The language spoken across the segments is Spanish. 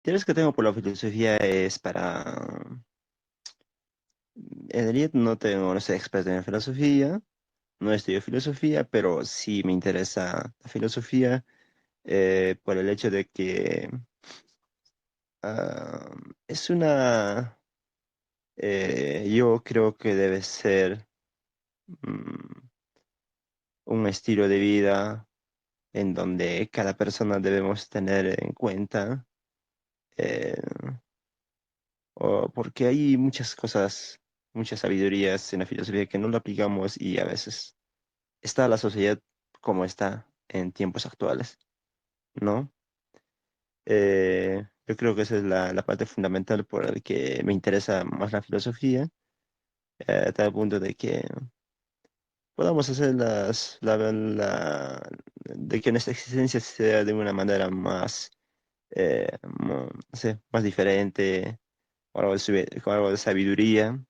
interés que tengo por la filosofía es en realidad no tengo, no soy experto en filosofía, no estudio filosofía, pero sí me interesa la filosofía por el hecho de que ah, es yo creo que debe ser mm, un estilo de vida en donde cada persona debemos tener en cuenta, eh, porque hay muchas cosas, muchas sabidurías en la filosofía que no lo aplicamos y a veces está la sociedad como está en tiempos actuales, ¿no? Yo creo que esa es la parte fundamental por la que me interesa más la filosofía, a tal punto de que podamos hacer de que nuestra existencia sea de una manera más, no sé, más diferente, con algo de sabiduría,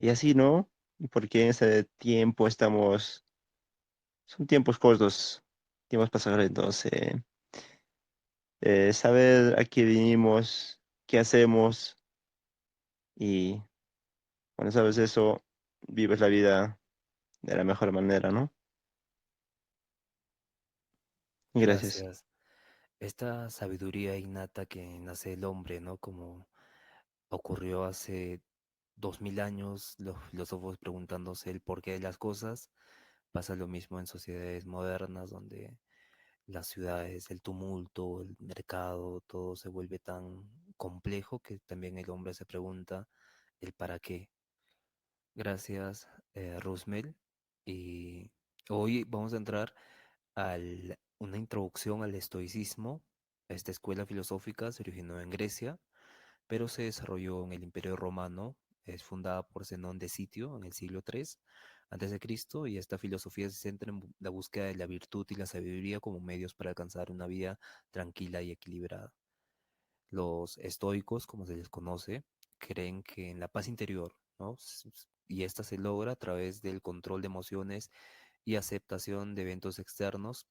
y así, ¿no? Porque en ese tiempo son tiempos cortos, tiempos pasajeros, entonces, saber a qué vinimos, qué hacemos, y cuando sabes eso, vives la vida de la mejor manera, ¿no? Gracias. Gracias. Esta sabiduría innata que nace el hombre, ¿no? Como ocurrió hace 2000 años, los filósofos preguntándose el porqué de las cosas, pasa lo mismo en sociedades modernas donde las ciudades, el tumulto, el mercado, todo se vuelve tan complejo que también el hombre se pregunta el para qué. Gracias, Roosmel. Y hoy vamos a entrar a una introducción al estoicismo. Esta escuela filosófica se originó en Grecia, pero se desarrolló en el Imperio Romano. Es fundada por Zenón de Sitio en el siglo III antes de Cristo, y esta filosofía se centra en la búsqueda de la virtud y la sabiduría como medios para alcanzar una vida tranquila y equilibrada. Los estoicos, como se les conoce, creen que en la paz interior, ¿no? Y esta se logra a través del control de emociones y aceptación de eventos externos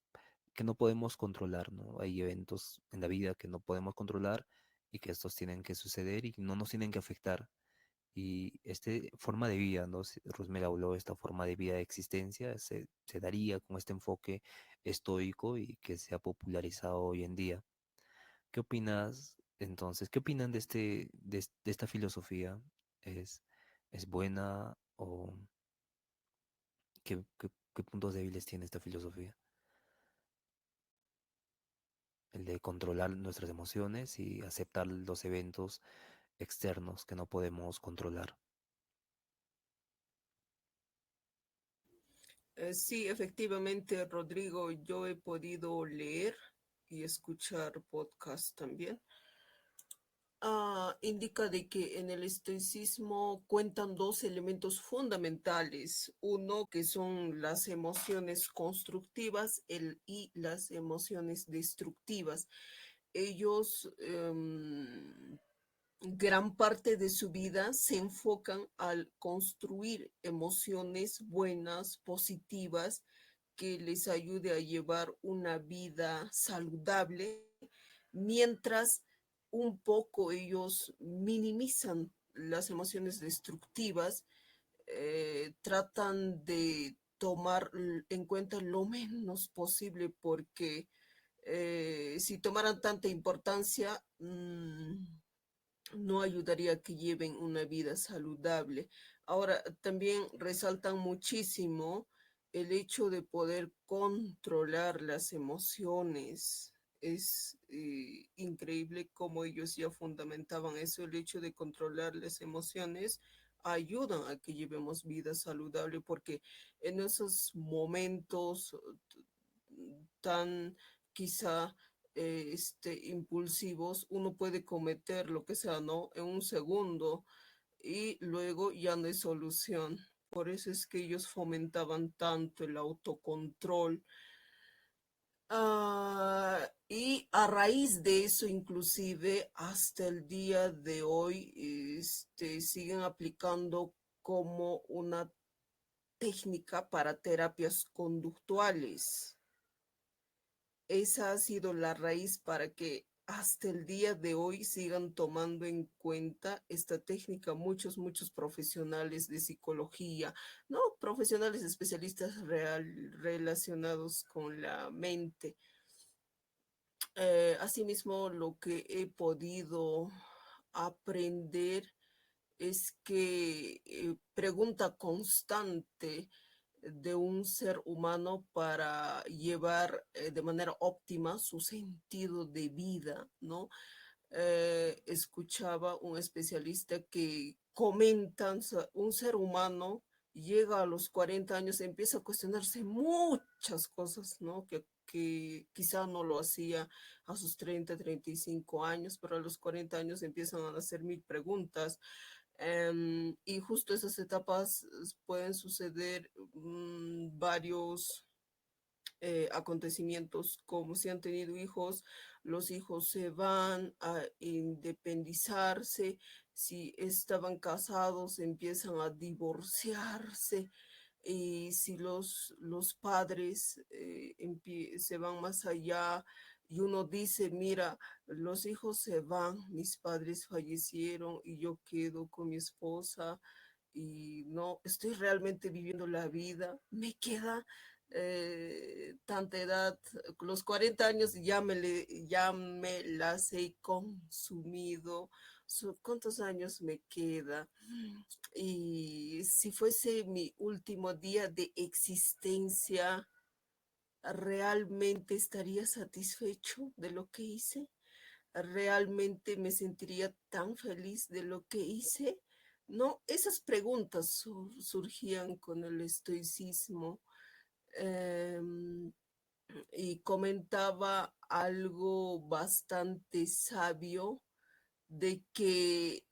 que no podemos controlar, ¿no? Hay eventos en la vida que no podemos controlar y que estos tienen que suceder y no nos tienen que afectar. Y esta forma de vida, ¿no? Rusmel habló de esta forma de vida de existencia, se daría con este enfoque estoico y que se ha popularizado hoy en día. ¿Qué opinas entonces? ¿Qué opinan de esta filosofía? ¿Es, es buena o qué puntos débiles tiene esta filosofía? El de controlar nuestras emociones y aceptar los eventos externos que no podemos controlar. Sí, efectivamente, Rodrigo, yo he podido leer y escuchar podcast también. Indica de que en el estoicismo cuentan dos elementos fundamentales, uno que son las emociones constructivas y las emociones destructivas. Ellos gran parte de su vida se enfocan al construir emociones buenas, positivas, que les ayude a llevar una vida saludable, mientras un poco ellos minimizan las emociones destructivas, tratan de tomar en cuenta lo menos posible porque si tomaran tanta importancia, no ayudaría a que lleven una vida saludable. Ahora, también resaltan muchísimo el hecho de poder controlar las emociones. Es increíble cómo ellos ya fundamentaban eso, el hecho de controlar las emociones ayudan a que llevemos vida saludable porque en esos momentos tan quizá impulsivos, uno puede cometer lo que sea, ¿no? En un segundo y luego ya no hay solución. Por eso es que ellos fomentaban tanto el autocontrol. Y a raíz de eso, inclusive hasta el día de hoy, siguen aplicando como una técnica para terapias conductuales. Esa ha sido la raíz para que hasta el día de hoy sigan tomando en cuenta esta técnica muchos profesionales de psicología, ¿no? Profesionales especialistas relacionados con la mente. Asimismo, lo que he podido aprender es que pregunta constante de un ser humano para llevar de manera óptima su sentido de vida, ¿no? Escuchaba un especialista que comentan, un ser humano llega a los 40 años, empieza a cuestionarse muchas cosas, ¿no? Que quizá no lo hacía a sus 30, 35 años, pero a los 40 años empiezan a hacer mil preguntas. Y justo esas etapas pueden suceder varios acontecimientos, como si han tenido hijos, los hijos se van a independizarse, si estaban casados empiezan a divorciarse, y si los padres se van más allá y uno dice, mira, los hijos se van, mis padres fallecieron y yo quedo con mi esposa y no estoy realmente viviendo la vida, me queda tanta edad, los 40 años ya me las he consumido. ¿Cuántos años me queda? Y si fuese mi último día de existencia, ¿realmente estaría satisfecho de lo que hice? ¿Realmente me sentiría tan feliz de lo que hice? No, esas preguntas surgían con el estoicismo. em, y comentaba algo bastante sabio de que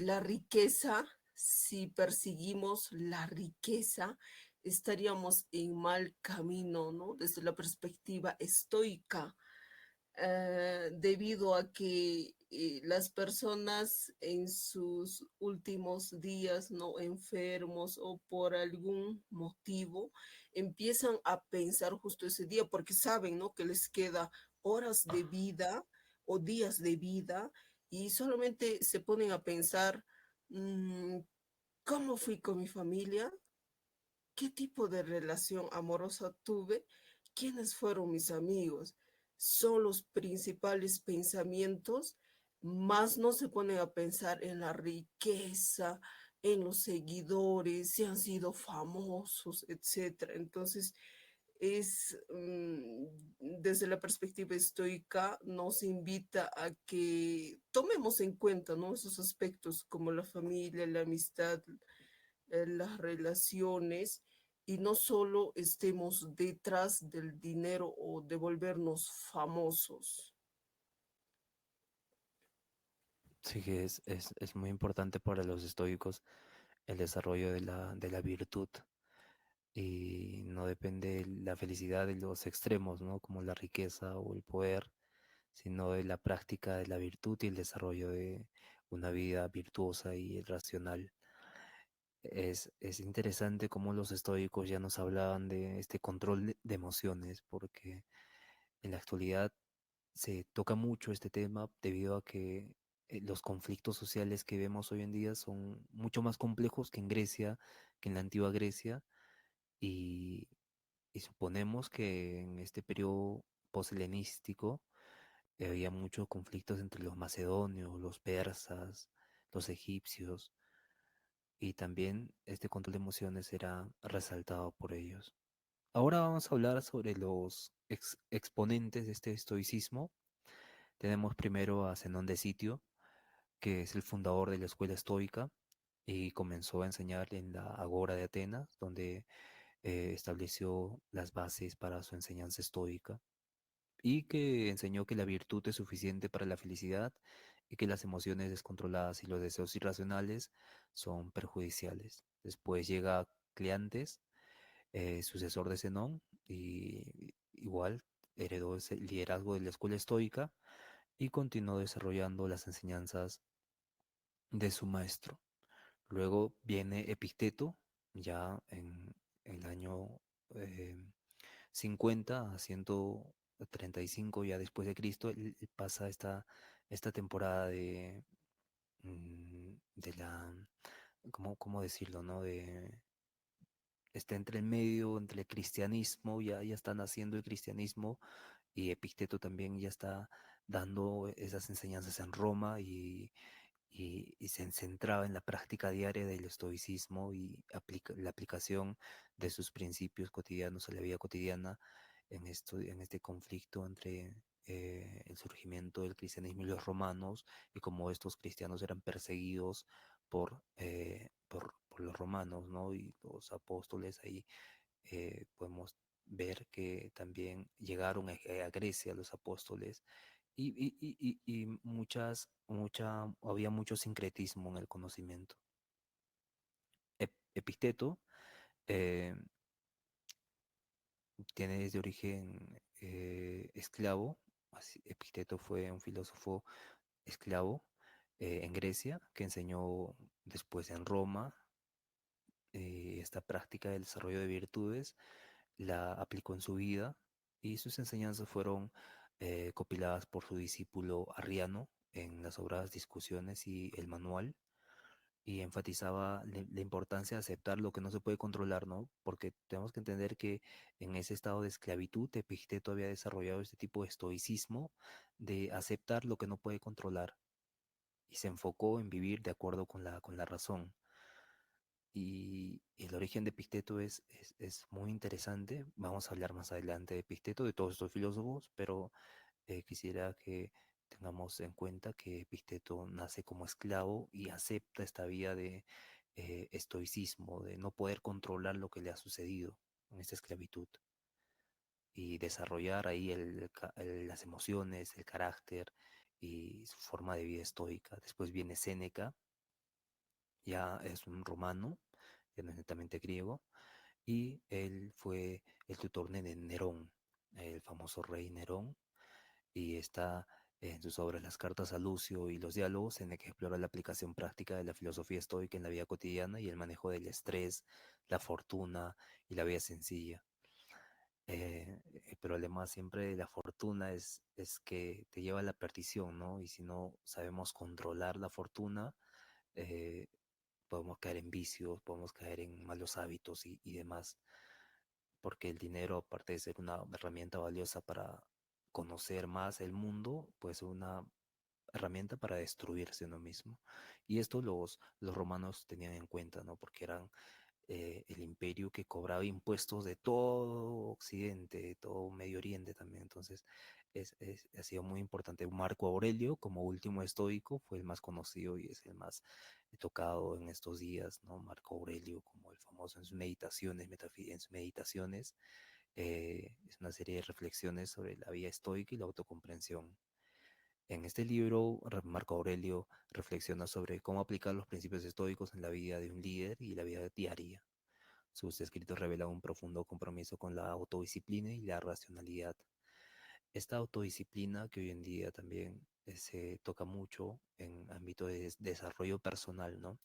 la riqueza, si perseguimos la riqueza, estaríamos en mal camino, ¿no? Desde la perspectiva estoica, debido a que las personas en sus últimos días, no enfermos o por algún motivo, empiezan a pensar justo ese día porque saben, ¿no? Que les queda horas de vida o días de vida y solamente se ponen a pensar, mmm, ¿cómo fui con mi familia? ¿Qué tipo de relación amorosa tuve? ¿Quiénes fueron mis amigos? Son los principales pensamientos, más no se ponen a pensar en la riqueza, en los seguidores, si han sido famosos, etcétera. Entonces, desde la perspectiva estoica, nos invita a que tomemos en cuenta, ¿no? Esos aspectos como la familia, la amistad, las relaciones y no solo estemos detrás del dinero o de volvernos famosos. Sí que es muy importante para los estoicos el desarrollo de la virtud y no depende la felicidad de los extremos, ¿no? Como la riqueza o el poder, sino de la práctica de la virtud y el desarrollo de una vida virtuosa y racional. Es interesante cómo los estoicos ya nos hablaban de este control de emociones, porque en la actualidad se toca mucho este tema debido a que los conflictos sociales que vemos hoy en día son mucho más complejos que en Grecia, que en la antigua Grecia, y, y suponemos que en este periodo post-helenístico había muchos conflictos entre los macedonios, los persas, los egipcios, y también este control de emociones era resaltado por ellos. Ahora vamos a hablar sobre los exponentes de este estoicismo. Tenemos primero a Zenón de Sitio, que es el fundador de la escuela estoica y comenzó a enseñar en la Agora de Atenas, donde estableció las bases para su enseñanza estoica y que enseñó que la virtud es suficiente para la felicidad y que las emociones descontroladas y los deseos irracionales son perjudiciales. Después llega Cleantes, sucesor de Zenón, y igual heredó ese liderazgo de la escuela estoica y continuó desarrollando las enseñanzas de su maestro. Luego viene Epicteto, ya en el año eh, 50 a 100 35 ya después de Cristo, él pasa esta temporada de la, ¿cómo decirlo, no? Está entre el medio, entre el cristianismo, ya está naciendo el cristianismo, y Epicteto también ya está dando esas enseñanzas en Roma, y se centraba en la práctica diaria del estoicismo y la aplicación de sus principios cotidianos a la vida cotidiana en este conflicto entre el surgimiento del cristianismo y los romanos, y cómo estos cristianos eran perseguidos por los romanos, ¿no? Y los apóstoles ahí podemos ver que también llegaron a Grecia los apóstoles, y había mucho sincretismo en el conocimiento. Epicteto eh, tiene desde origen esclavo. Epicteto fue un filósofo esclavo en Grecia, que enseñó después en Roma. Esta práctica del desarrollo de virtudes la aplicó en su vida, y sus enseñanzas fueron copiladas por su discípulo Arriano en las obras Discusiones y el Manual, y enfatizaba la importancia de aceptar lo que no se puede controlar, ¿no? Porque tenemos que entender que en ese estado de esclavitud, Epicteto había desarrollado este tipo de estoicismo de aceptar lo que no puede controlar, y se enfocó en vivir de acuerdo con la razón. Y el origen de Epicteto es muy interesante. Vamos a hablar más adelante de Epicteto, de todos estos filósofos, pero quisiera que tengamos en cuenta que Epicteto nace como esclavo y acepta esta vía de estoicismo, de no poder controlar lo que le ha sucedido en esta esclavitud, y desarrollar ahí las emociones, el carácter y su forma de vida estoica. Después viene Séneca, ya es un romano, ya no es netamente griego, y él fue el tutor de Nerón, el famoso rey Nerón, y está en sus obras Las cartas a Lucio y los diálogos, en el que explora la aplicación práctica de la filosofía estoica en la vida cotidiana y el manejo del estrés, la fortuna y la vida sencilla. El problema siempre de la fortuna es que te lleva a la perdición, ¿no? Y si no sabemos controlar la fortuna, eh, podemos caer en vicios, podemos caer en malos hábitos y demás, porque el dinero, aparte de ser una herramienta valiosa para conocer más el mundo, pues una herramienta para destruirse uno mismo. Y esto los romanos tenían en cuenta, ¿no? Porque eran el imperio que cobraba impuestos de todo Occidente, de todo Medio Oriente también. Entonces, ha sido muy importante. Marco Aurelio, como último estoico, fue el más conocido y es el más tocado en estos días, ¿no? Marco Aurelio, como el famoso en sus meditaciones, en sus meditaciones, es una serie de reflexiones sobre la vida estoica y la autocomprensión. En este libro, Marco Aurelio reflexiona sobre cómo aplicar los principios estoicos en la vida de un líder y la vida diaria. Sus escritos revelan un profundo compromiso con la autodisciplina y la racionalidad. Esta autodisciplina que hoy en día también se toca mucho en ámbito de desarrollo personal, ¿no?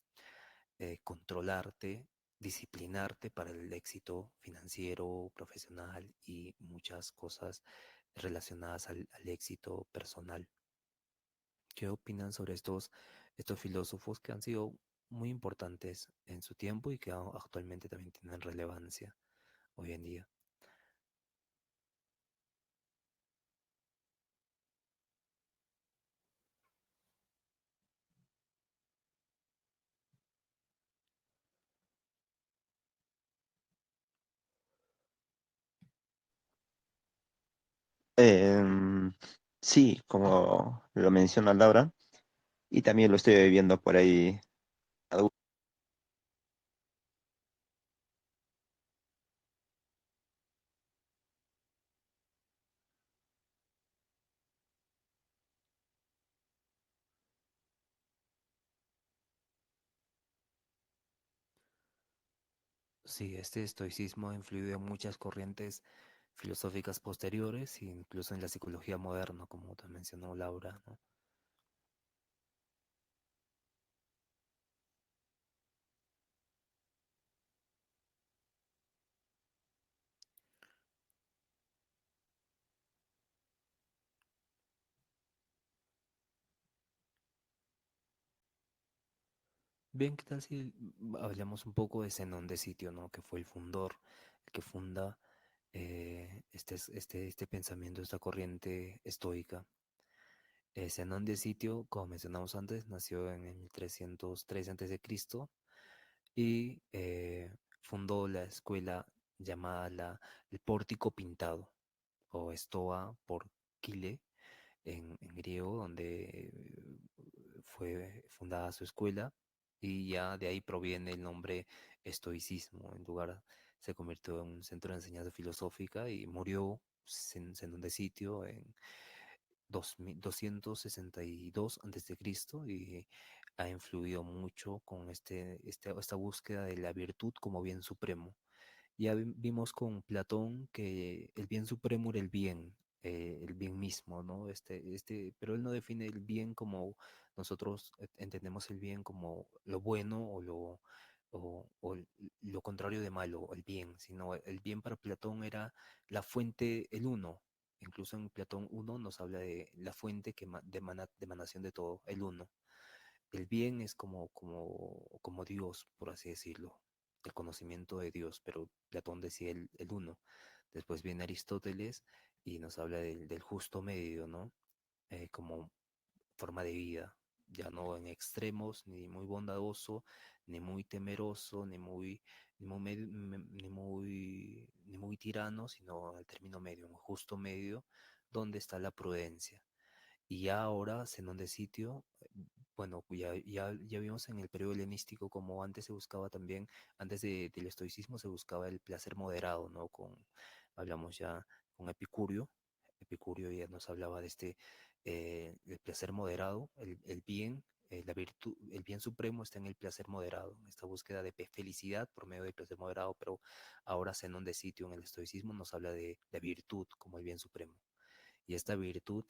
Controlarte, disciplinarte para el éxito financiero, profesional y muchas cosas relacionadas al éxito personal. ¿Qué opinan sobre estos filósofos que han sido muy importantes en su tiempo y que actualmente también tienen relevancia hoy en día? Em, sí, como lo menciona Laura, y también lo estoy viendo por ahí. Sí, este estoicismo ha influido en muchas corrientes filosóficas posteriores, e incluso en la psicología moderna, como te mencionó Laura, ¿no? Bien, ¿qué tal si hablamos un poco de Zenón de Sitio, ¿no? Que fue el fundador, el que funda este pensamiento, esta corriente estoica. Zenón de Sitio, como mencionamos antes, nació en el 303 a.C. y fundó la escuela llamada el Pórtico Pintado o Stoa por Kile en griego, donde fue fundada su escuela y ya de ahí proviene el nombre estoicismo. En lugar se convirtió en un centro de enseñanza filosófica y murió en un sitio en 262 a.C. y ha influido mucho con esta búsqueda de la virtud como bien supremo. Ya vimos con Platón que el bien supremo era el bien mismo, ¿no? Pero él no define el bien como nosotros entendemos el bien como lo bueno o lo contrario de malo, el bien, sino el bien para Platón era la fuente, el uno. Incluso en Platón uno nos habla de la fuente de emanación de todo, el uno. El bien es como Dios, por así decirlo, el conocimiento de Dios, pero Platón decía el uno. Después viene Aristóteles y nos habla del justo medio, ¿no? Como forma de vida, ya no en extremos, ni muy bondadoso, ni muy temeroso, ni muy tirano, sino al término medio, un justo medio, donde está la prudencia. Y ya ahora, Zenón de Sitio, bueno, ya vimos en el periodo helenístico como antes se buscaba también, antes del estoicismo se buscaba el placer moderado, ¿no? Hablamos ya con Epicurio ya nos hablaba de el placer moderado, el bien, la virtud, el bien supremo está en el placer moderado, en esta búsqueda de felicidad por medio del placer moderado, pero ahora Zenón de Sitio en el estoicismo nos habla de la virtud como el bien supremo. Y esta virtud,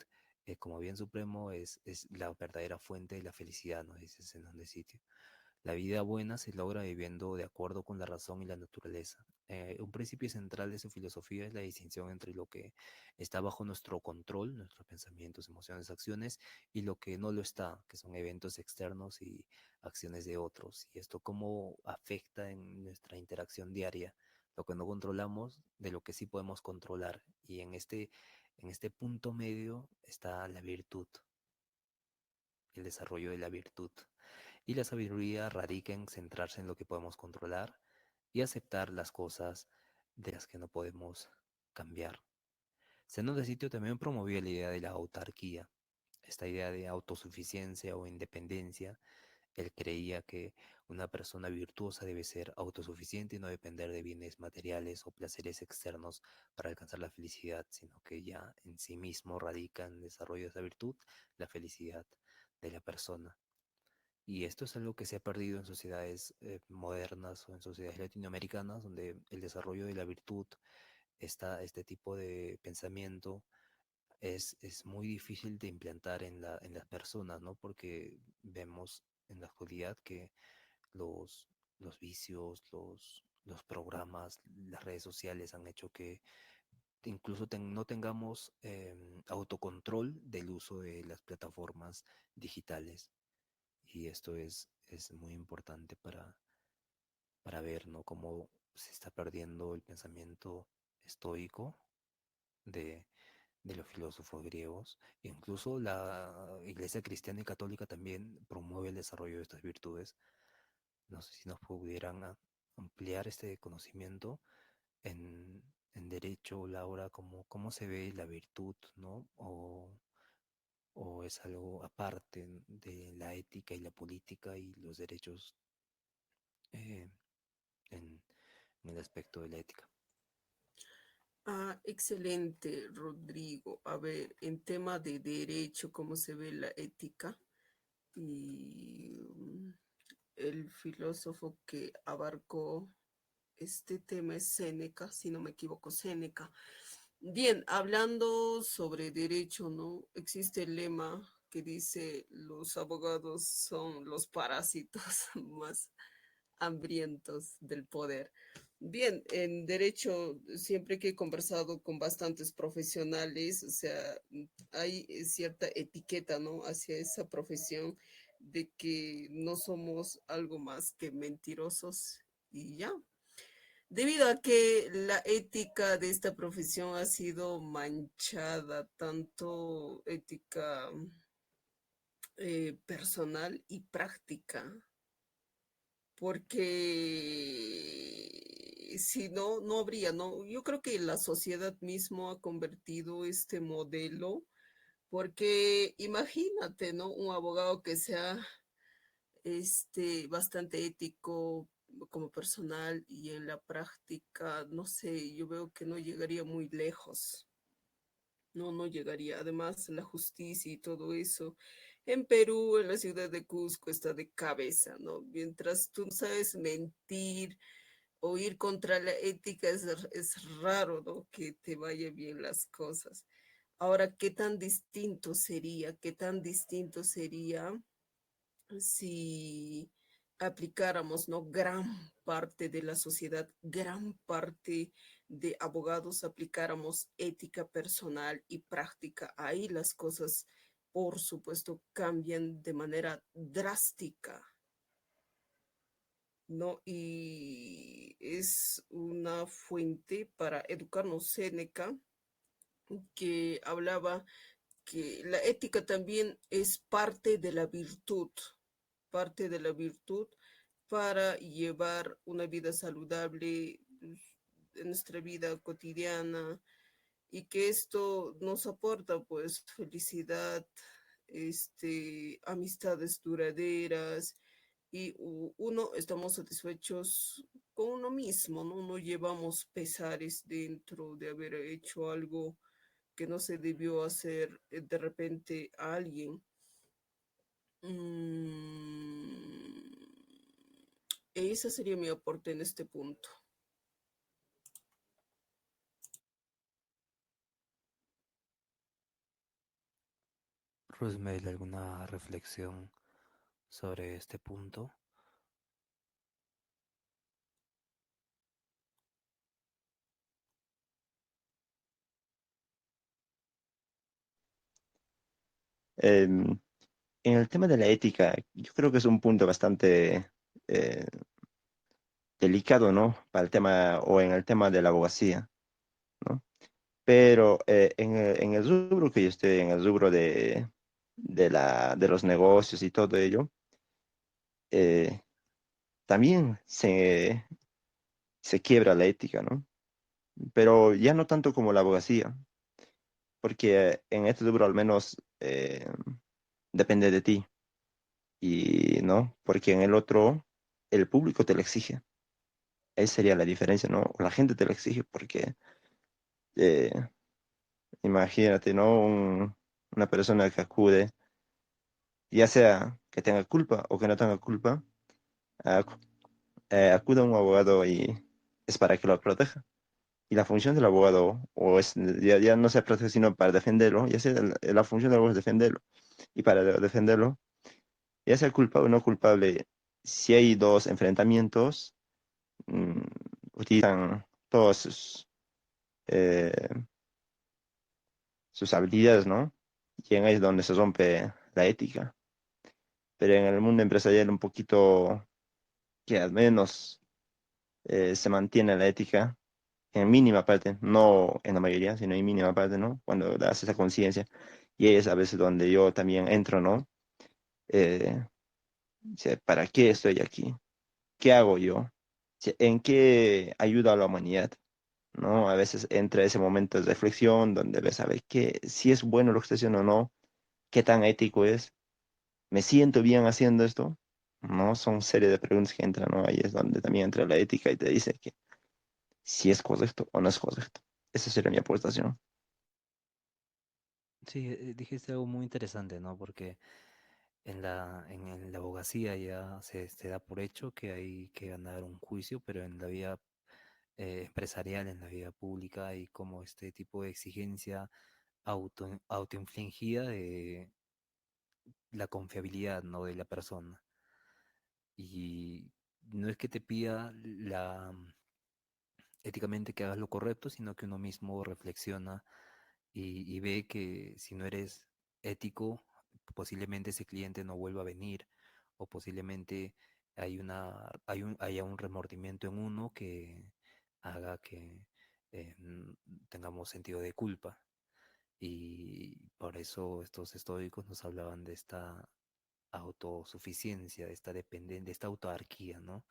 como bien supremo, es la verdadera fuente de la felicidad, nos dice Zenón de Sitio. La vida buena se logra viviendo de acuerdo con la razón y la naturaleza. Un principio central de su filosofía es la distinción entre lo que está bajo nuestro control, nuestros pensamientos, emociones, acciones, y lo que no lo está, que son eventos externos y acciones de otros. Y esto cómo afecta en nuestra interacción diaria, lo que no controlamos de lo que sí podemos controlar. Y en este punto medio está la virtud, el desarrollo de la virtud. Y la sabiduría radica en centrarse en lo que podemos controlar y aceptar las cosas de las que no podemos cambiar. Zenón de Sitio también promovía la idea de la autarquía, esta idea de autosuficiencia o independencia. Él creía que una persona virtuosa debe ser autosuficiente y no depender de bienes materiales o placeres externos para alcanzar la felicidad, sino que ya en sí mismo radica en el desarrollo de esa virtud la felicidad de la persona. Y esto es algo que se ha perdido en sociedades modernas o en sociedades latinoamericanas, donde el desarrollo de la virtud, este tipo de pensamiento, es muy difícil de implantar en las personas, ¿no? Porque vemos en la actualidad que los vicios, los programas, las redes sociales han hecho que incluso no tengamos autocontrol del uso de las plataformas digitales. Y esto es muy importante para ver, ¿no? Cómo se está perdiendo el pensamiento estoico de, de los filósofos griegos. Incluso la Iglesia cristiana y católica también promueve el desarrollo de estas virtudes. No sé si nos pudieran ampliar este conocimiento en derecho, Laura, cómo se ve la virtud, ¿no? O es algo aparte de la ética y la política y los derechos eh, en, en el aspecto de la ética. Excelente, Rodrigo. A ver, en tema de derecho, ¿cómo se ve la ética? Y el filósofo que abarcó este tema es Séneca, si no me equivoco, Séneca. Bien, hablando sobre derecho, ¿no? Existe el lema que dice los abogados son los parásitos más hambrientos del poder. Bien, en derecho, siempre que he conversado con bastantes profesionales, o sea, hay cierta etiqueta, ¿no? Hacia esa profesión de que no somos algo más que mentirosos y ya. Debido a que la ética de esta profesión ha sido manchada, tanto ética personal y práctica, porque si no, no habría, no, yo creo que la sociedad mismo ha convertido este modelo, porque imagínate, ¿no? Un abogado que sea bastante ético como personal y en la práctica, no sé, yo veo que no llegaría muy lejos. No, no llegaría. Además, la justicia y todo eso. En Perú, en la ciudad de Cusco, está de cabeza, ¿no? Mientras tú no sabes mentir o ir contra la ética, es raro, ¿no? Que te vaya bien las cosas. Ahora, ¿qué tan distinto sería? ¿Qué tan distinto sería si aplicáramos, ¿no? Gran parte de la sociedad, gran parte de abogados aplicáramos ética personal y práctica? Ahí las cosas, por supuesto, cambian de manera drástica, ¿no? Y es una fuente para educarnos Séneca, que hablaba que la ética también es parte de la virtud para llevar una vida saludable en nuestra vida cotidiana, y que esto nos aporta pues felicidad, amistades duraderas, y uno estamos satisfechos con uno mismo, ¿no? No llevamos pesares dentro de haber hecho algo que no se debió hacer de repente a alguien. Mm, Ese sería mi aporte en este punto. Rosemary, ¿alguna reflexión sobre este punto? Em, en el tema de la ética, yo creo que es un punto bastante eh, delicado, ¿no? Para el tema o en el tema de la abogacía, ¿no? Pero en el rubro que yo estoy, en el rubro de los negocios y todo ello, eh, también se quiebra la ética, ¿no? Pero ya no tanto como la abogacía, porque en este rubro al menos depende de ti, y no, porque en el otro el público te lo exige. Esa sería la diferencia, ¿no? La gente te lo exige porque eh, imagínate, ¿no? Una persona que acude, ya sea que tenga culpa o que no tenga culpa, acu- acude a un abogado y es para que lo proteja. Y la función del abogado, o es, ya no se protege sino para defenderlo, ya sea la función del abogado es defenderlo. Y para defenderlo, ya sea culpable o no culpable, si hay dos enfrentamientos, mm, utilizan todas eh, sus habilidades, ¿no? Y en ahí es donde se rompe la ética. Pero en el mundo empresarial un poquito que al menos se mantiene la ética en mínima parte, no en la mayoría, sino en mínima parte, ¿no? Cuando das esa conciencia. Y es a veces donde yo también entro, ¿no? Eh, ¿Para qué estoy aquí? ¿Qué hago yo? ¿En qué ayuda a la humanidad? ¿No? A veces entra ese momento de reflexión donde ves a ver qué, si es bueno lo que estoy haciendo o no, qué tan ético es, ¿me siento bien haciendo esto? ¿No? Son serie de preguntas que entran, ¿no? Ahí es donde también entra la ética y te dice que si es correcto o no es correcto. Esa sería mi aportación. Sí, dijiste algo muy interesante, ¿no? Porque en la abogacía ya se da por hecho que hay que ganar un juicio, pero en la vida empresarial, en la vida pública, hay como este tipo de exigencia autoinfligida de la confiabilidad, ¿no? De la persona. Y no es que te pida éticamente que hagas lo correcto, sino que uno mismo reflexiona y ve que si no eres ético, posiblemente ese cliente no vuelva a venir, o posiblemente haya un remordimiento en uno que haga que tengamos sentido de culpa. Y por eso estos estoicos nos hablaban de esta autosuficiencia, de esta dependencia, de esta autarquía, ¿no?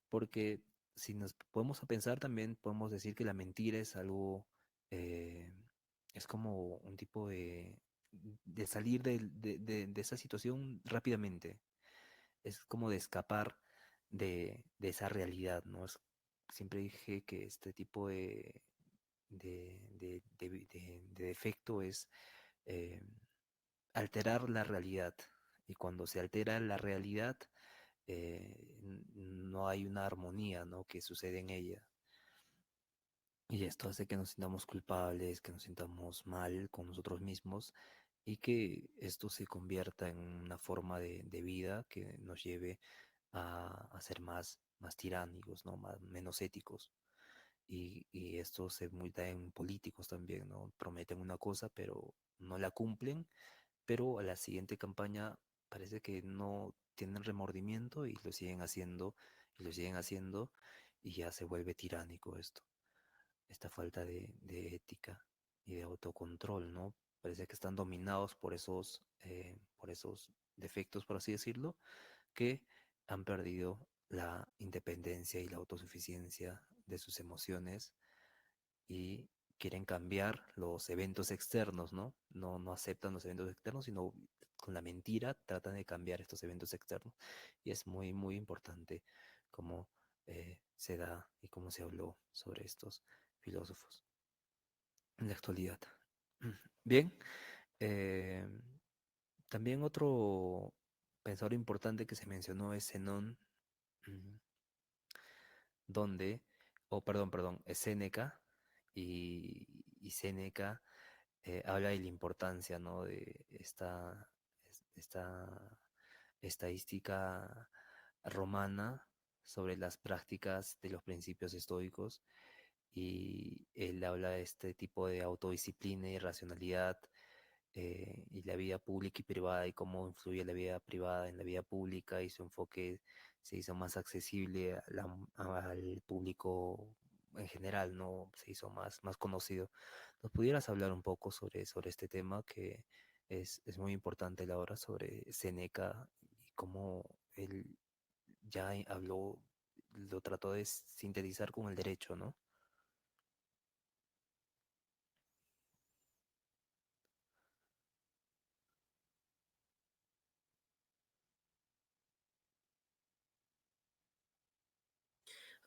Porque si nos podemos a pensar también, podemos decir que la mentira es algo, eh, es como un tipo de salir de esa situación rápidamente, es como de escapar de esa realidad, ¿no? Siempre dije que este tipo de defecto es eh, alterar la realidad. Y cuando se altera la realidad, no hay una armonía, ¿no? que sucede en ella. Y esto hace que nos sintamos culpables, que nos sintamos mal con nosotros mismos y que esto se convierta en una forma de vida que nos lleve a ser más tiránicos, ¿no? Menos éticos. Y esto se da en políticos también, ¿no? Prometen una cosa, pero no la cumplen, pero a la siguiente campaña parece que no tienen remordimiento y lo siguen haciendo, y lo siguen haciendo, y ya se vuelve tiránico esto, esta falta de ética y de autocontrol, ¿no? Parece que están dominados por esos defectos, por así decirlo, que han perdido la independencia y la autosuficiencia de sus emociones y quieren cambiar los eventos externos, ¿no? No aceptan los eventos externos, sino con la mentira tratan de cambiar estos eventos externos. Y es muy, muy importante cómo se da y cómo se habló sobre estos filósofos en la actualidad. Bien, eh, también otro pensador importante que se mencionó es Zenón, mm, donde, perdón, es Séneca, y Séneca habla de la importancia, ¿no? de esta estadística romana sobre las prácticas de los principios estoicos, y él habla de este tipo de autodisciplina y racionalidad, y la vida pública y privada y cómo influye la vida privada en la vida pública, y su enfoque se hizo más accesible al público en general, ¿no? Se hizo más conocido. ¿Nos pudieras hablar un poco sobre este tema que es muy importante a la hora sobre Seneca y cómo él ya habló, lo trató de sintetizar con el derecho, ¿no?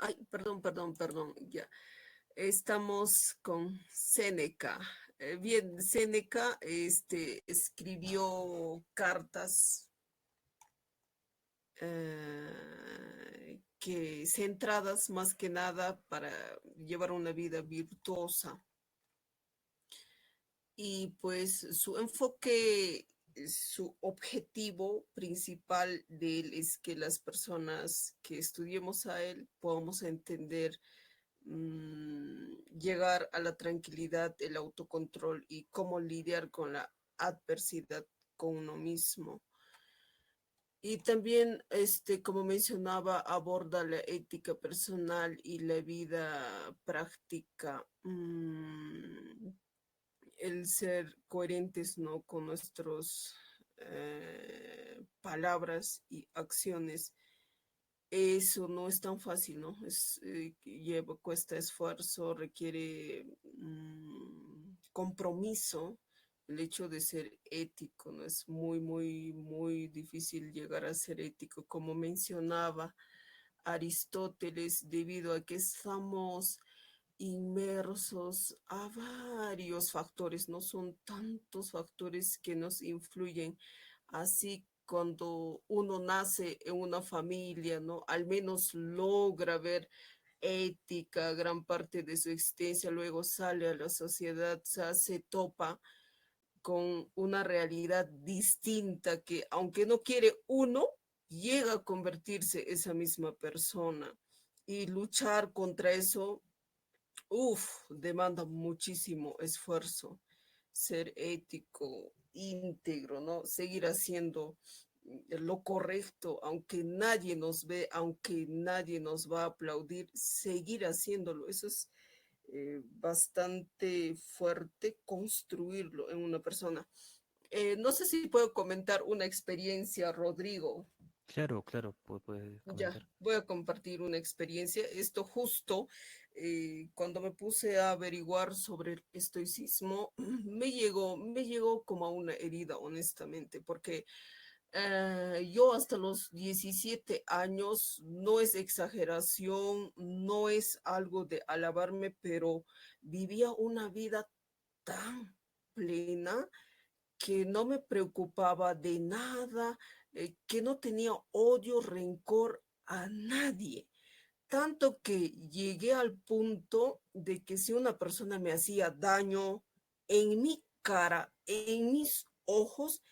Ay, perdón, ya. Estamos con Séneca. Bien, Séneca escribió cartas que centradas más que nada para llevar una vida virtuosa. Y pues su enfoque, su objetivo principal de él es que las personas que estudiemos a él podamos entender, llegar a la tranquilidad, el autocontrol y cómo lidiar con la adversidad con uno mismo. Y también, como mencionaba, aborda la ética personal y la vida práctica, el ser coherentes, ¿no? con nuestras palabras y acciones. Eso no es tan fácil, ¿no? Cuesta esfuerzo, requiere compromiso. El hecho de ser ético, ¿no? Es muy, muy, muy difícil llegar a ser ético, como mencionaba Aristóteles, debido a que estamos inmersos a varios factores, no son tantos factores que nos influyen. Así cuando uno nace en una familia, ¿no? Al menos logra ver ética, gran parte de su existencia, luego sale a la sociedad, o sea, se topa con una realidad distinta que aunque no quiere uno, llega a convertirse esa misma persona. Y luchar contra eso, demanda muchísimo esfuerzo, ser ético íntegro, ¿no? Seguir haciendo lo correcto, aunque nadie nos ve, aunque nadie nos va a aplaudir, seguir haciéndolo. Eso es bastante fuerte construirlo en una persona. No sé si puedo comentar una experiencia, Rodrigo. Claro, claro, puede Ya, comentar. voy a compartir una experiencia. Esto justo cuando me puse a averiguar sobre el estoicismo, me llegó como a una herida, honestamente, porque yo hasta los 17 años, no es exageración, no es algo de alabarme, pero vivía una vida tan plena que no me preocupaba de nada, que no tenía odio, rencor a nadie. Tanto que llegué al punto de que si una persona me hacía daño en mi cara, en mis ojos,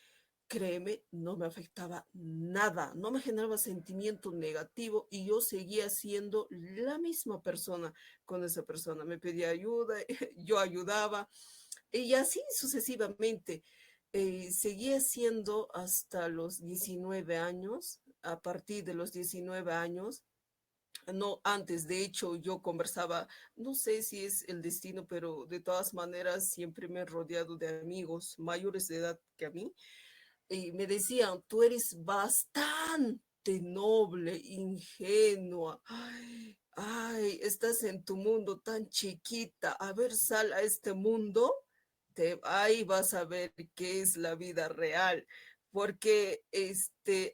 créeme, no me afectaba nada, no me generaba sentimiento negativo y yo seguía siendo la misma persona con esa persona. Me pedía ayuda, yo ayudaba y así sucesivamente. Seguía siendo hasta los 19 años. A partir de los 19 años, no antes, de hecho, yo conversaba, no sé si es el destino, pero de todas maneras siempre me he rodeado de amigos mayores de edad que a mí y me decían, tú eres bastante noble, ingenua. Ay, ay, estás en tu mundo tan chiquita. A ver, sal a este mundo, ahí vas a ver qué es la vida real. Porque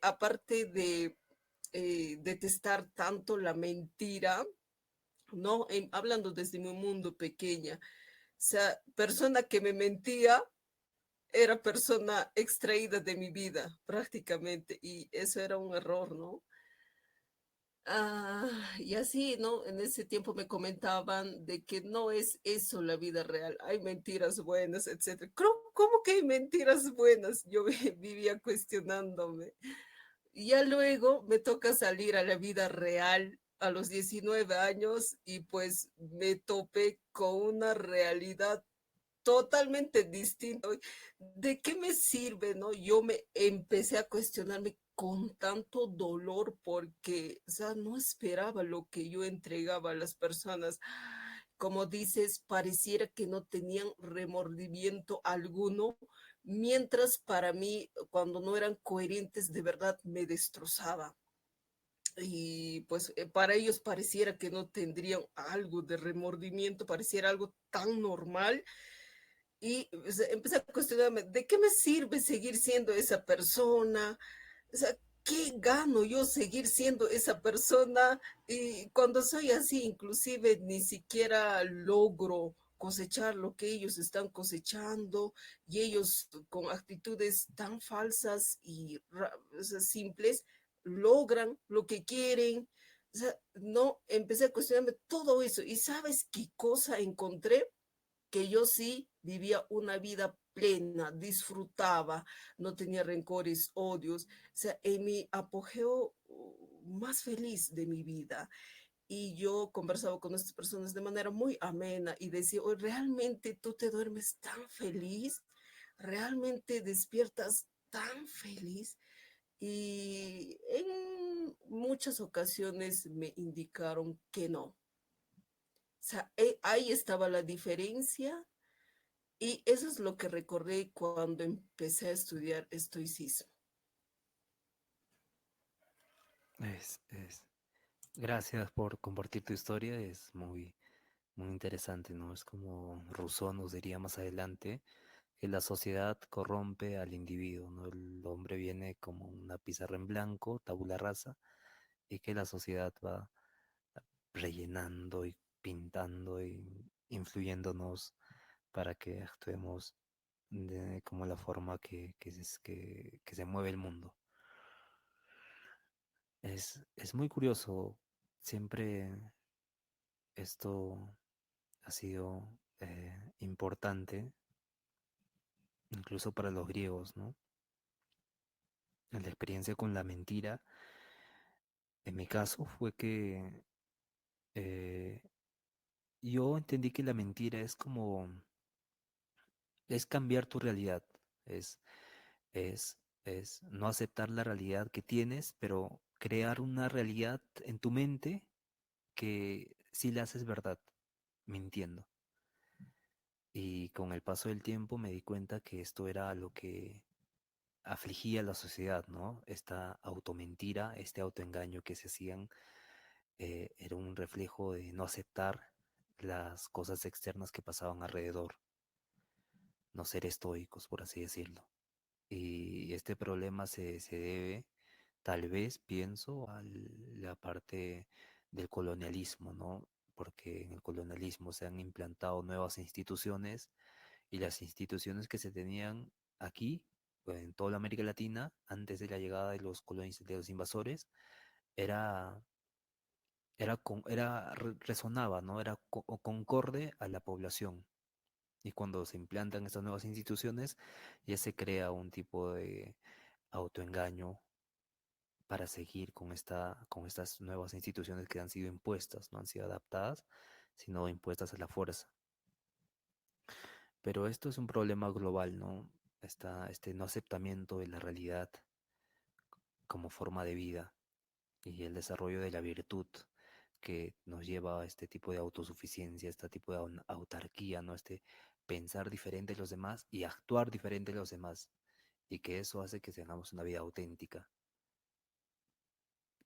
aparte de detestar tanto la mentira, ¿no? Hablando desde mi mundo pequeña, o sea, persona que me mentía, era persona extraída de mi vida prácticamente y eso era un error, ¿no? Y así, ¿no? En ese tiempo me comentaban de que no es eso la vida real, hay mentiras buenas, etcétera. ¿Cómo que hay mentiras buenas? Yo vivía cuestionándome. Y ya luego me toca salir a la vida real a los 19 años y pues me topé con una realidad totalmente distinto. ¿De qué me sirve, no? Yo me empecé a cuestionarme con tanto dolor porque, o sea, no esperaba lo que yo entregaba a las personas. Como dices, pareciera que no tenían remordimiento alguno, mientras para mí, cuando no eran coherentes, de verdad me destrozaba. Y pues para ellos pareciera que no tendrían algo de remordimiento, pareciera algo tan normal y empecé a cuestionarme, ¿de qué me sirve seguir siendo esa persona? O sea, ¿qué gano yo seguir siendo esa persona? Y cuando soy así, inclusive ni siquiera logro cosechar lo que ellos están cosechando y ellos con actitudes tan falsas y o sea, simples logran lo que quieren. O sea, no, empecé a cuestionarme todo eso. ¿Y sabes qué cosa encontré? Que yo sí vivía una vida plena, disfrutaba, no tenía rencores, odios, o sea, en mi apogeo más feliz de mi vida. Y yo conversaba con estas personas de manera muy amena y decía, "Oye, ¿realmente tú te duermes tan feliz? ¿Realmente despiertas tan feliz?" Y en muchas ocasiones me indicaron que no. O sea, ahí estaba la diferencia y eso es lo que recordé cuando empecé a estudiar estoicismo. Es, gracias por compartir tu historia, es muy interesante, ¿no? Es como Rousseau nos diría más adelante, que la sociedad corrompe al individuo, ¿no? El hombre viene como una pizarra en blanco, tabula rasa, y que la sociedad va rellenando y pintando y influyéndonos para que actuemos como la forma que se mueve el mundo. Es muy curioso, siempre esto ha sido importante, incluso para los griegos, ¿no? La experiencia con la mentira, en mi caso, fue que eh, yo entendí que la mentira es como, es cambiar tu realidad, es no aceptar la realidad que tienes, pero crear una realidad en tu mente que sí la haces verdad, mintiendo. Y con el paso del tiempo me di cuenta que esto era lo que afligía a la sociedad, ¿no? Esta automentira, este autoengaño que se hacían, era un reflejo de no aceptar las cosas externas que pasaban alrededor, no ser estoicos, por así decirlo. Y este problema se debe, tal vez, pienso, a la parte del colonialismo, ¿no? Porque en el colonialismo se han implantado nuevas instituciones y las instituciones que se tenían aquí, en toda la América Latina, antes de la llegada de los de los invasores, era, resonaba, ¿no? Era concorde a la población. Y cuando se implantan estas nuevas instituciones, ya se crea un tipo de autoengaño para seguir con estas nuevas instituciones que han sido impuestas, no han sido adaptadas, sino impuestas a la fuerza. Pero esto es un problema global, ¿no? Este no aceptamiento de la realidad como forma de vida y el desarrollo de la virtud que nos lleva a este tipo de autosuficiencia, este tipo de autarquía, ¿no? Este pensar diferente de los demás y actuar diferente de los demás. Y que eso hace que tengamos una vida auténtica.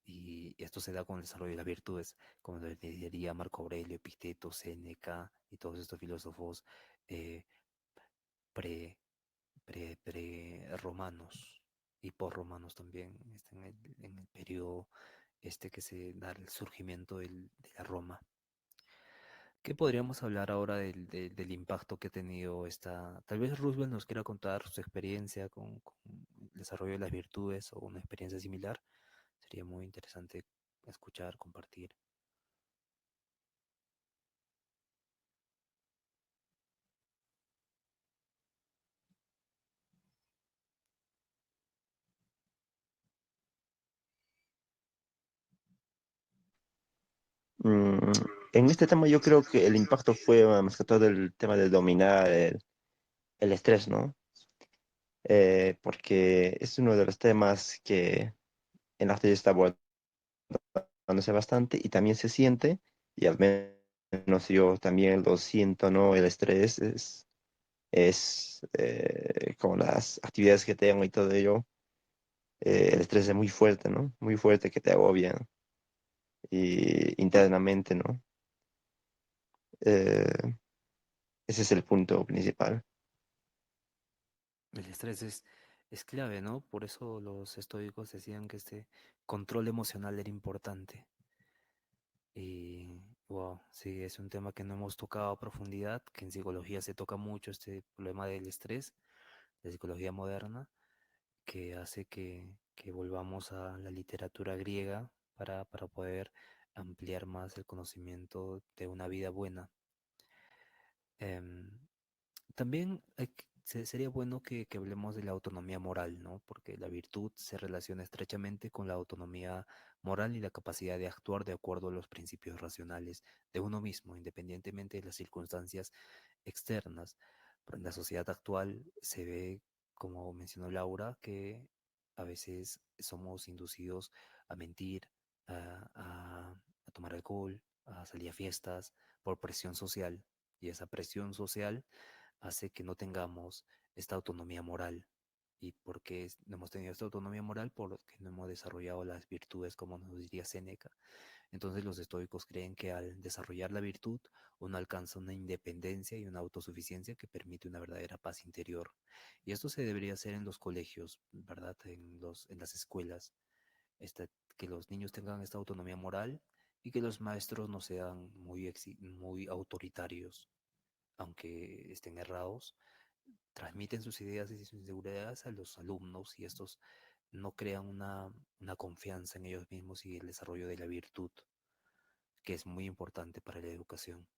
Y esto se da con el desarrollo de las virtudes, como lo diría Marco Aurelio, Epicteto, Séneca y todos estos filósofos eh, pre, romanos y por romanos también, en el periodo que se da el surgimiento de la Roma. ¿Qué podríamos hablar ahora del impacto que ha tenido esta? Tal vez Roosevelt nos quiera contar su experiencia con el desarrollo de las virtudes o una experiencia similar. Sería muy interesante escuchar, compartir. Mm, en este tema yo creo que el impacto fue más que todo el tema de dominar el estrés, ¿no? Porque es uno de los temas que en arte está abordándose bastante y también se siente, y al menos yo también lo siento, ¿no? El estrés es con las actividades que tengo y todo ello, el estrés es muy fuerte, ¿no? Muy fuerte que te agobia y internamente, ¿no? Eh, Ese es el punto principal. El estrés es clave, ¿no? Por eso los estoicos decían que este control emocional era importante. Y, wow, sí, es un tema que no hemos tocado a profundidad, que en psicología se toca mucho este problema del estrés, la psicología moderna, que hace que volvamos a la literatura griega para poder ampliar más el conocimiento de una vida buena. Em, También sería bueno que hablemos de la autonomía moral, ¿no? Porque la virtud se relaciona estrechamente con la autonomía moral y la capacidad de actuar de acuerdo a los principios racionales de uno mismo, independientemente de las circunstancias externas. Pero en la sociedad actual se ve, como mencionó Laura, que a veces somos inducidos a mentir, a tomar alcohol, a salir a fiestas por presión social. Y esa presión social hace que no tengamos esta autonomía moral. ¿Y por qué no hemos tenido esta autonomía moral? Porque no hemos desarrollado las virtudes, como nos diría Séneca. Entonces los estoicos creen que al desarrollar la virtud, uno alcanza una independencia y una autosuficiencia que permite una verdadera paz interior. Y esto se debería hacer en los colegios, ¿verdad? En las escuelas, que los niños tengan esta autonomía moral y que los maestros no sean muy autoritarios, aunque estén errados, transmiten sus ideas y sus inseguridades a los alumnos y estos no crean una confianza en ellos mismos y el desarrollo de la virtud, que es muy importante para la educación.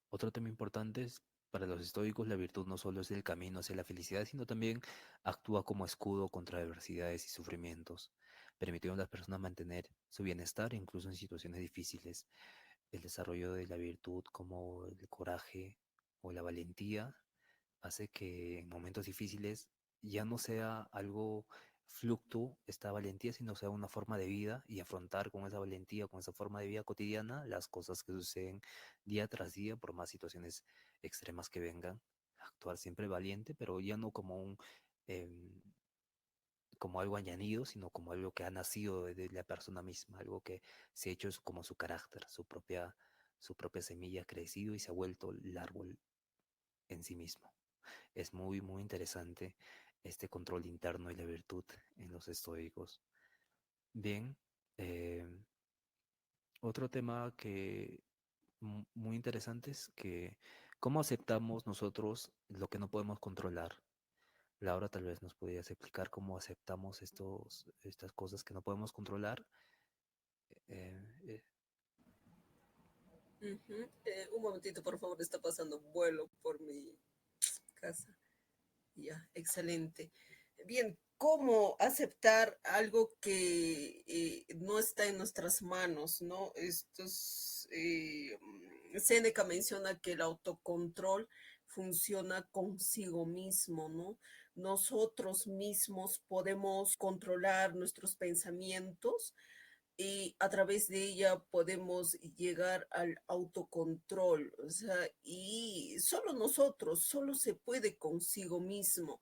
Otro tema importante es, para los estoicos, la virtud no solo es el camino hacia la felicidad, sino también actúa como escudo contra adversidades y sufrimientos, permitiendo a las personas mantener su bienestar incluso en situaciones difíciles. El desarrollo de la virtud como el coraje o la valentía hace que en momentos difíciles ya no sea algo fluctuo esta valentía, sino sea una forma de vida y afrontar con esa valentía, con esa forma de vida cotidiana, las cosas que suceden día tras día, por más situaciones extremas que vengan. Actuar siempre valiente, pero ya no como em, como algo añadido, sino como algo que ha nacido de la persona misma, algo que se ha hecho como su carácter, su propia semilla ha crecido y se ha vuelto el árbol en sí mismo. Es muy, muy interesante este control interno y la virtud en los estoicos. Bien, eh, otro tema que muy interesante es que cómo aceptamos nosotros lo que no podemos controlar. Laura, tal vez nos podrías explicar cómo aceptamos estas cosas que no podemos controlar. Eh, eh, Ujú. Un momentito, por favor, está pasando vuelo por mi casa. Ya, excelente. Bien, ¿cómo aceptar algo que no está en nuestras manos, no? Séneca menciona que el autocontrol funciona consigo mismo, ¿no? Nosotros mismos podemos controlar nuestros pensamientos y a través de ella podemos llegar al autocontrol, o sea, y solo nosotros, solo se puede consigo mismo.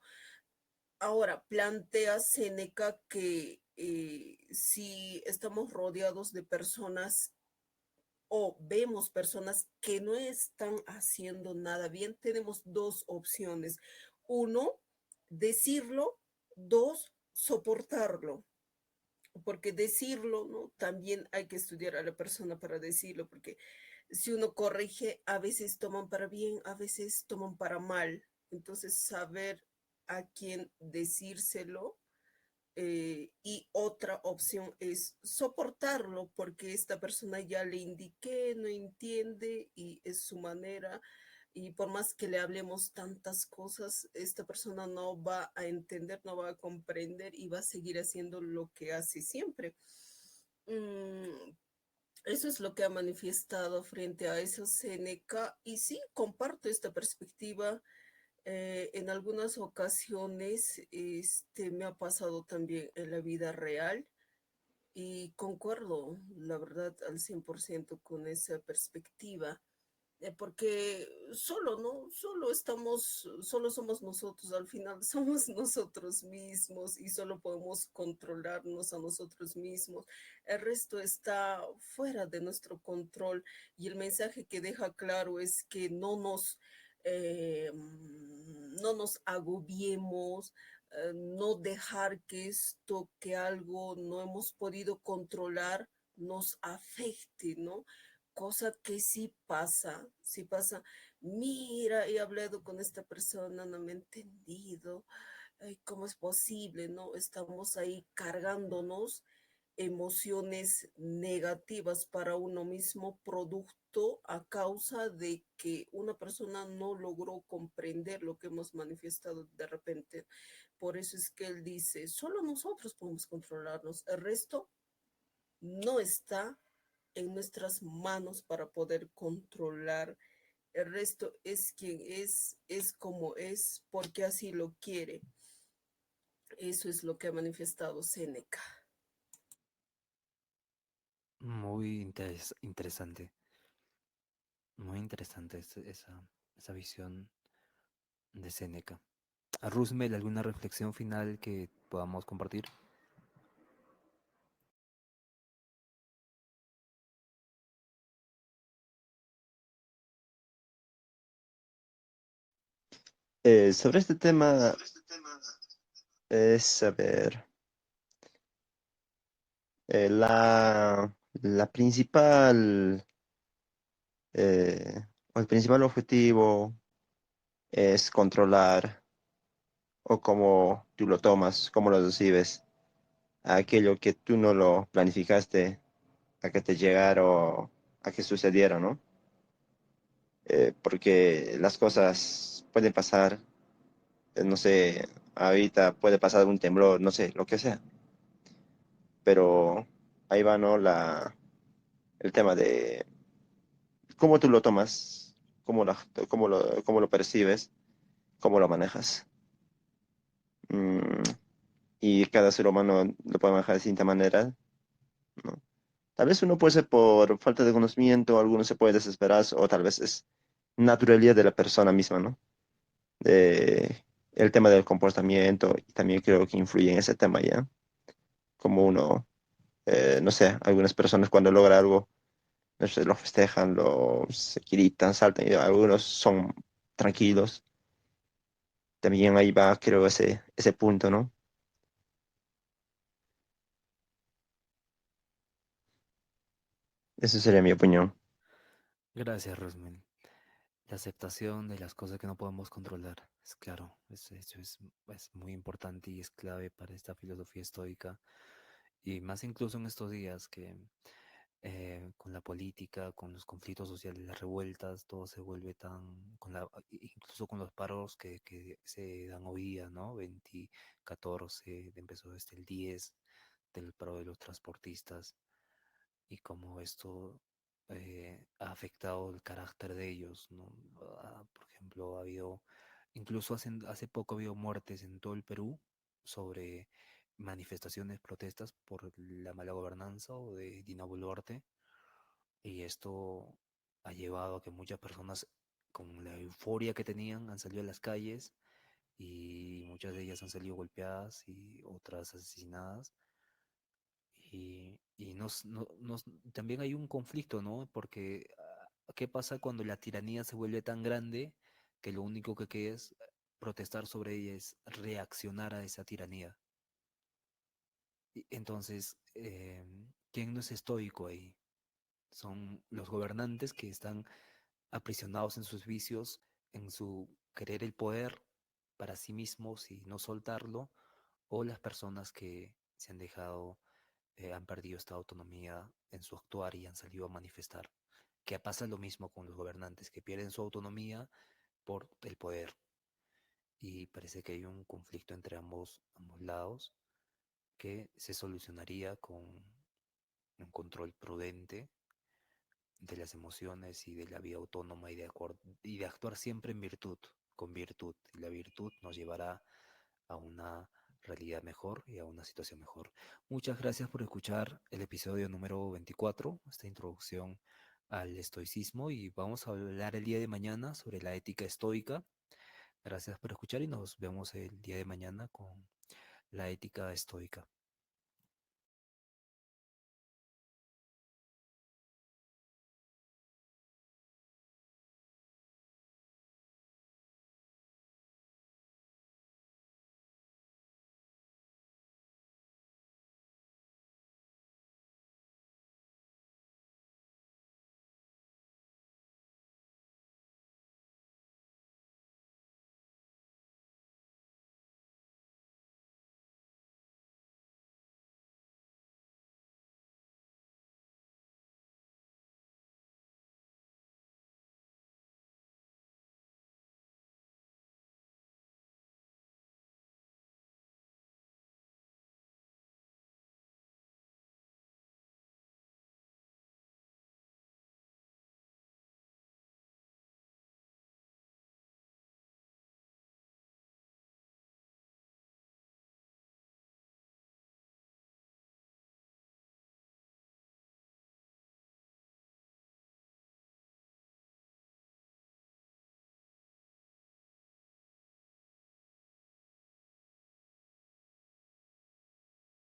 Ahora, plantea Séneca que si estamos rodeados de personas o vemos personas que no están haciendo nada bien, tenemos dos opciones. Uno, decirlo. Dos, soportarlo, porque decirlo, ¿no? También hay que estudiar a la persona para decirlo, porque si uno corrige, a veces toman para bien, a veces toman para mal. Entonces, saber a quién decírselo. Y otra opción es soportarlo, porque esta persona ya le indiqué, no entiende y es su manera, y por más que le hablemos tantas cosas, esta persona no va a entender, no va a comprender y va a seguir haciendo lo que hace siempre. Mm, Eso es lo que ha manifestado frente a esa Seneca y sí, comparto esta perspectiva. En algunas ocasiones me ha pasado también en la vida real y concuerdo, la verdad, al 100% con esa perspectiva, porque solo, ¿no? Solo somos nosotros, al final somos nosotros mismos y solo podemos controlarnos a nosotros mismos. El resto está fuera de nuestro control y el mensaje que deja claro es que no nos agobiemos, no dejar que esto, que algo no hemos podido controlar, nos afecte, ¿no? Cosa que sí pasa. Mira, he hablado con esta persona, no me ha entendido. Ay, ¿cómo es posible, no? Estamos ahí cargándonos emociones negativas para uno mismo, producto a causa de que una persona no logró comprender lo que hemos manifestado de repente. Por eso es que él dice, solo nosotros podemos controlarnos, el resto no está en nuestras manos para poder controlar. El resto es quien es como es, porque así lo quiere. Eso es lo que ha manifestado Séneca. interesante, muy interesante esa visión de Séneca. A Roosevelt, ¿alguna reflexión final que podamos compartir? Sobre este tema es saber la principal, o el principal objetivo es controlar o cómo tú lo tomas, cómo lo recibes, aquello que tú no lo planificaste a que te llegara o a que sucediera, ¿no? Porque las cosas pueden pasar, no sé, ahorita puede pasar un temblor, no sé, lo que sea, pero ahí va, ¿no? El tema de cómo tú lo tomas, cómo lo percibes cómo lo manejas. Mm, y cada ser humano lo puede manejar de distinta manera, ¿no? Tal vez uno puede ser por falta de conocimiento, algunos se puede desesperar, o tal vez es naturalidad de la persona misma, ¿no? De, el tema del comportamiento, y también creo que influye en ese tema ya, como uno, no sé, algunas personas cuando logra algo, no sé, lo festejan, se gritan, saltan, y algunos son tranquilos. También ahí va, creo, ese punto, ¿no? Esa sería mi opinión. Gracias, Rosmel. La aceptación de las cosas que no podemos controlar, es claro, eso es muy importante y es clave para esta filosofía estoica. Y más incluso en estos días que con la política, con los conflictos sociales, las revueltas, todo se vuelve tan, incluso con los paros que se dan hoy día, ¿no? 20, 14, empezó el 10 del paro de los transportistas y cómo esto ha afectado el carácter de ellos, ¿no? Por ejemplo, ha habido, incluso hace poco ha habido muertes en todo el Perú sobre manifestaciones, protestas por la mala gobernanza o de Dina Boluarte, y esto ha llevado a que muchas personas con la euforia que tenían han salido a las calles y muchas de ellas han salido golpeadas y otras asesinadas y también hay un conflicto, ¿no? Porque ¿qué pasa cuando la tiranía se vuelve tan grande que lo único que queda es protestar sobre ella, es reaccionar a esa tiranía? Entonces, ¿quién no es estoico ahí? Son los gobernantes que están aprisionados en sus vicios, en su querer el poder para sí mismos y no soltarlo, o las personas que se han dejado han perdido esta autonomía en su actuar y han salido a manifestar. Que pasa lo mismo con los gobernantes, que pierden su autonomía por el poder. Y parece que hay un conflicto entre ambos lados que se solucionaría con un control prudente de las emociones y de la vida autónoma y de actuar siempre en virtud, con virtud. Y la virtud nos llevará a una realidad mejor y a una situación mejor. Muchas gracias por escuchar el episodio número 24, esta introducción al estoicismo, y vamos a hablar el día de mañana sobre la ética estoica. Gracias por escuchar y nos vemos el día de mañana con la ética estoica.